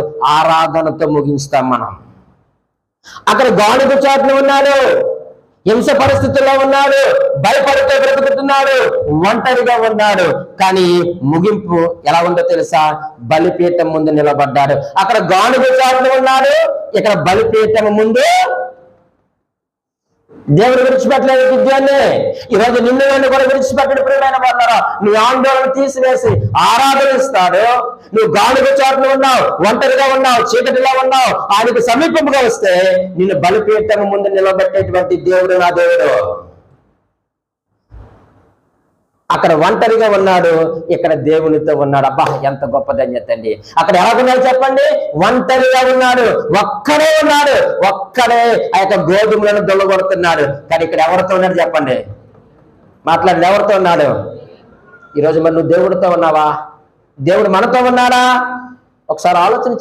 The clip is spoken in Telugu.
ఆరాధనతో ముగిస్తాం మనం. అక్కడ గానుగ చాటున ఉన్నాడు, హింస పరిస్థితుల్లో ఉన్నాడు, భయపడుతూ బ్రతుకుతున్నాడు, ఒంటరిగా ఉన్నాడు. కానీ ముగింపు ఎలా ఉందో తెలుసా? బలిపీఠం ముందు నిలబడ్డాడు. అక్కడ గానుగ చాటున ఉన్నాడు, ఇక్కడ బలిపీఠం ముందు దేవుడు విడిచిపెట్టలేదు విద్యాన్ని. ఈరోజు నిన్ను నన్ను కూడా విడిచిపెట్టడు ప్రియమైన వాళ్ళారా. నీ ఆందోళన తీసివేసి ఆరాధనిస్తాడు. నువ్వు గానుగ చాటున ఉన్నావు, ఒంటరిగా ఉన్నావు, చీకటిలో ఉన్నావు, ఆయనకు సమీపంగా వస్తే నిన్ను బలిపీఠం ముందు నిలబెట్టేటువంటి దేవుడు నా దేవుడు. అక్కడ ఒంటరిగా ఉన్నాడు, ఇక్కడ దేవునితో ఉన్నాడు. అబ్బా, ఎంత గొప్ప ధన్యత అండి. అక్కడ ఎలా ఉన్నాడు చెప్పండి? ఒంటరిగా ఉన్నాడు, ఒక్కడే ఉన్నాడు, ఒక్కడే ఆ యొక్క గోధుమలను దొల్లగొడుతున్నాడు. కానీ ఇక్కడ ఎవరితో ఉన్నాడు చెప్పండి? మాట్లాడి ఎవరితో ఉన్నాడు? ఈరోజు మరి నువ్వు దేవుడితో ఉన్నావా? దేవుడు మనతో ఉన్నాడా? ఒకసారి ఆలోచన